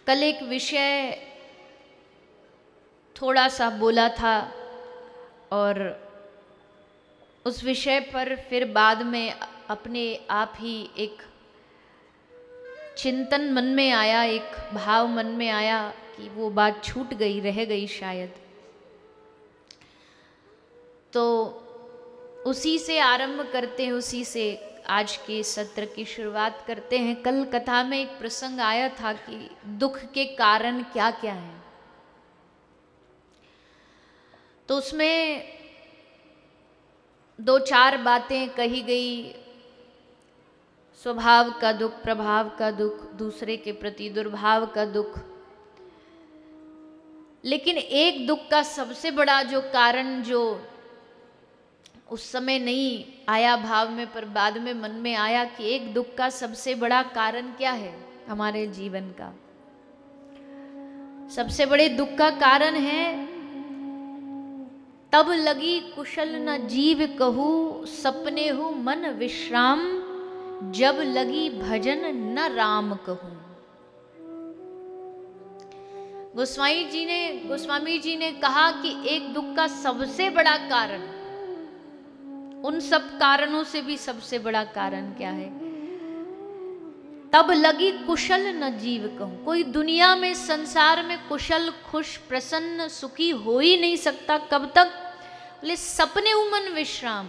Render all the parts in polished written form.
कल एक विषय थोड़ा सा बोला था और उस विषय पर फिर बाद में अपने आप ही एक चिंतन मन में आया, एक भाव मन में आया कि वो बात छूट गई, रह गई शायद। तो उसी से आरंभ करते हैं, उसी से आज के सत्र की शुरुआत करते हैं। कल कथा में एक प्रसंग आया था कि दुख के कारण क्या क्या हैं। तो उसमें दो चार बातें कही गई। स्वभाव का दुख, प्रभाव का दुख, दूसरे के प्रति दुर्भाव का दुख। लेकिन एक दुख का सबसे बड़ा जो कारण, जो उस समय नहीं आया भाव में पर बाद में मन में आया कि एक दुख का सबसे बड़ा कारण क्या है हमारे जीवन का। सबसे बड़े दुख का कारण है तब लगी कुशल न जीव कहूँ, सपने हूँ मन विश्राम, जब लगी भजन न राम कहूँ। गोस्वामी जी ने कहा कि एक दुख का सबसे बड़ा कारण, उन सब कारणों से भी सबसे बड़ा कारण क्या है? तब लगी कुशल न जीव कहूं। कोई दुनिया में, संसार में कुशल, खुश, प्रसन्न, सुखी हो ही नहीं सकता। कब तक? बोले सपने मन विश्राम।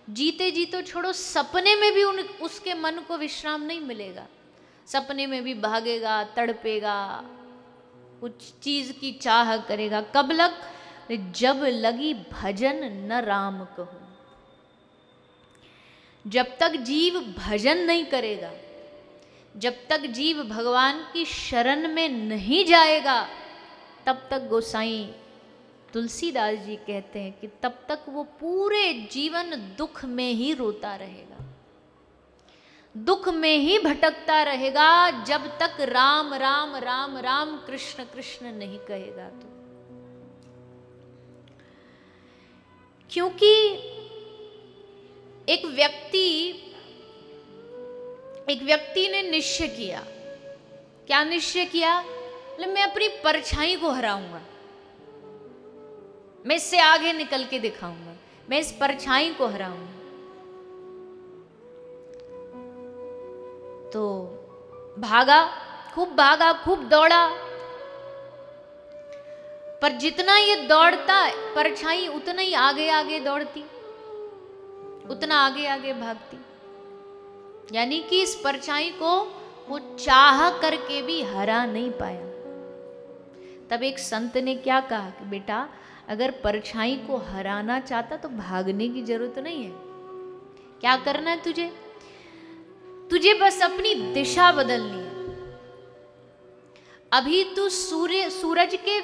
जीते जी तो छोड़ो, सपने में भी उसके मन को विश्राम नहीं मिलेगा। सपने में भी भागेगा, तड़पेगा, कुछ चीज की चाह करेगा। कब लग? जब लगी भजन न राम कहूं। जब तक जीव भजन नहीं करेगा, जब तक जीव भगवान की शरण में नहीं जाएगा, तब तक गोसाई तुलसीदास जी कहते हैं कि तब तक वो पूरे जीवन दुख में ही रोता रहेगा, दुख में ही भटकता रहेगा, जब तक राम राम राम राम कृष्ण कृष्ण नहीं कहेगा। तो क्योंकि एक व्यक्ति ने निश्चय किया। क्या निश्चय किया? मतलब मैं अपनी परछाई को हराऊंगा, मैं इससे आगे निकल के दिखाऊंगा, मैं इस परछाई को हराऊंगा। तो भागा, खूब दौड़ा, पर जितना ये दौड़ता परछाई उतना ही आगे आगे दौड़ती, उतना आगे आगे भागती। यानी कि इस परछाई को वो चाह करके भी हरा नहीं पाया। तब एक संत ने क्या कहा कि बेटा, अगर परछाई को हराना चाहता तो भागने की जरूरत नहीं है। क्या करना है तुझे? तुझे बस अपनी दिशा बदलनी है। अभी तू सूरज के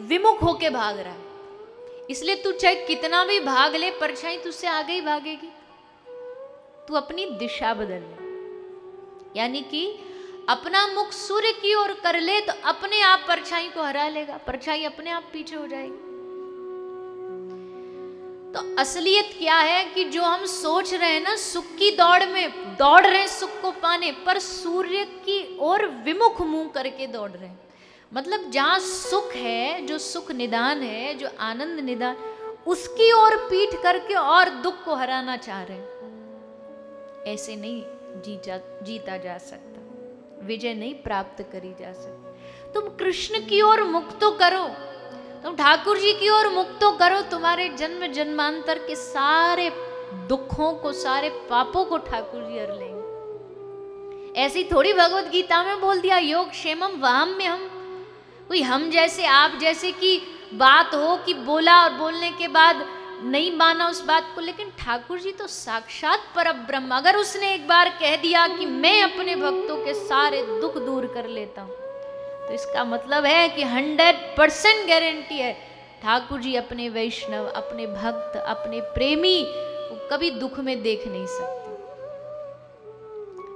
विमुख होके भाग रहा है, इसलिए तू चाहे कितना भी भाग ले, परछाई तुझसे आगे ही भागेगी। तू अपनी दिशा बदल ले, यानी कि अपना मुख सूर्य की ओर कर ले तो अपने आप परछाई को हरा लेगा, परछाई अपने आप पीछे हो जाएगी। तो असलियत क्या है कि जो हम सोच रहे हैं ना, सुख की दौड़ में दौड़ रहे हैं सुख को पाने, पर सूर्य की ओर विमुख मुंह करके दौड़ रहे हैं। मतलब जहां सुख है, जो सुख निदान है, जो आनंद निदान, उसकी ओर पीठ करके और दुख को हराना चाह रहे हैं। ऐसे नहीं जीता जा सकता, विजय नहीं प्राप्त करी जा सकती। तुम कृष्ण की ओर मुख तो करो, तुम ठाकुर जी की ओर मुख तो करो। तुम्हारे जन्म जन्मांतर के सारे दुखों को, सारे पापों को ठाकुर जी हर लेंगे। ऐसी थोड़ी भगवत गीता में बोल दिया योग क्षेमम वाम्यहम, कोई हम जैसे आप जैसे की बात हो कि बोला और बोलने के बाद नहीं माना उस बात को। लेकिन ठाकुर जी तो साक्षात परब्रह्म, अगर उसने एक बार कह दिया कि मैं अपने भक्तों के सारे दुख दूर कर लेता हूं, तो इसका मतलब है कि 100% गारंटी है ठाकुर जी अपने वैष्णव, अपने भक्त, अपने प्रेमी को कभी दुख में देख नहीं सकते।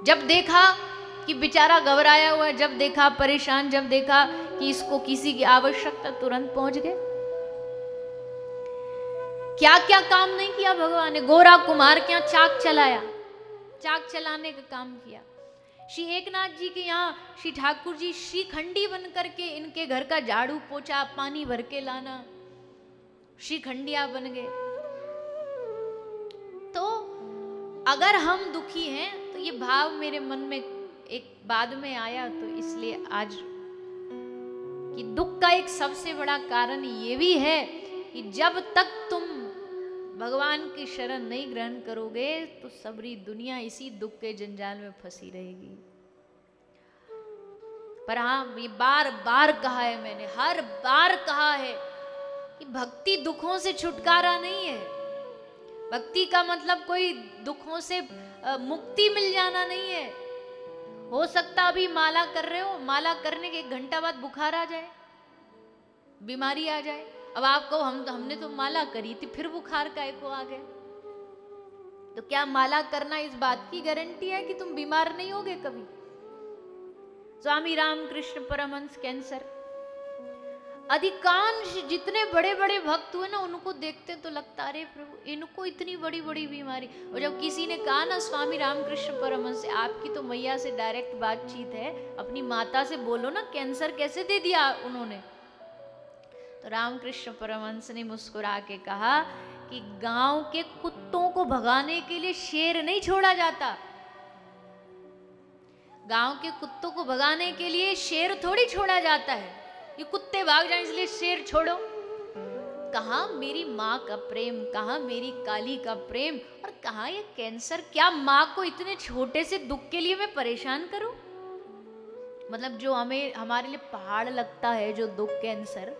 जब देखा कि बेचारा घबराया हुआ है, जब देखा परेशान, जब देखा कि इसको किसी की आवश्यकता, तुरंत पहुंच गए। क्या क्या काम नहीं किया भगवान ने। गोरा कुम्हार के यहाँ चाक चलाया, चाक चलाने का काम किया। श्री एकनाथ जी के यहाँ श्री ठाकुर जी श्रीखंडी बन करके इनके घर का झाड़ू पोछा पानी भर के लाना, श्रीखंडिया बन गए। तो अगर हम दुखी हैं तो ये भाव मेरे मन में एक बाद में आया, तो इसलिए आज कि दुख का एक सबसे बड़ा कारण ये भी है कि जब तक तुम भगवान की शरण नहीं ग्रहण करोगे तो सबरी दुनिया इसी दुख के जंजाल में फंसी रहेगी। पर हाँ, ये बार बार कहा है मैंने, हर बार कहा है कि भक्ति दुखों से छुटकारा नहीं है। भक्ति का मतलब कोई दुखों से मुक्ति मिल जाना नहीं है। हो सकता अभी माला कर रहे हो, माला करने के 1 घंटा बाद बुखार आ जाए, बीमारी आ जाए। अब आप कहो हमने तो माला करी थी फिर बुखार काहे को आ गया। तो क्या माला करना इस बात की गारंटी है कि तुम बीमार नहीं होगे कभी? स्वामी रामकृष्ण परमहंस कैंसर, अधिकांश जितने बड़े बड़े भक्त हुए ना उनको देखते तो लगता अरे प्रभु इनको इतनी बड़ी बड़ी बीमारी। और जब किसी ने कहा ना स्वामी रामकृष्ण परमहंस से आपकी तो मैया से डायरेक्ट बातचीत है, अपनी माता से बोलो ना कैंसर कैसे दे दिया उन्होंने। तो रामकृष्ण परमहंस ने मुस्कुरा के कहा कि गांव के कुत्तों को भगाने के लिए शेर नहीं छोड़ा जाता, गांव के कुत्तों को भगाने के लिए शेर थोड़ी छोड़ा जाता है। ये कुत्ते भाग जाए इसलिए शेर छोड़ो। कहाँ मेरी माँ का प्रेम, कहाँ मेरी काली का प्रेम, और कहाँ ये कैंसर। क्या माँ को इतने छोटे से दुख के लिए मैं परेशान करूं? मतलब जो हमारे लिए पहाड़ लगता है जो दुख कैंसर,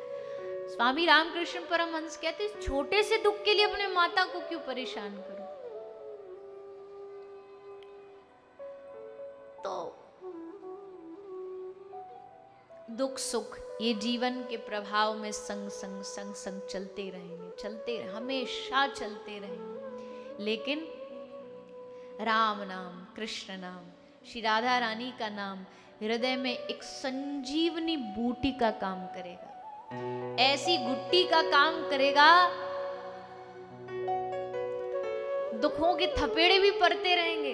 स्वामी रामकृष्ण परमहंस कहते छोटे से दुख के लिए अपने माता को क्यों परेशान करूं। तो दुख सुख ये जीवन के प्रभाव में संग संग संग संग चलते रहेंगे, हमेशा चलते रहेंगे। लेकिन राम नाम, कृष्ण नाम, श्री राधा रानी का नाम हृदय में एक संजीवनी बूटी का काम करेगा, ऐसी गुट्टी का काम करेगा। दुखों के थपेड़े भी पड़ते रहेंगे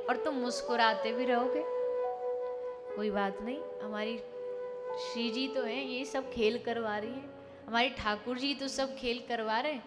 और तुम मुस्कुराते भी रहोगे। कोई बात नहीं, हमारी श्री जी तो हैं, ये सब खेल करवा रही है, हमारे ठाकुर जी तो सब खेल करवा रहे हैं।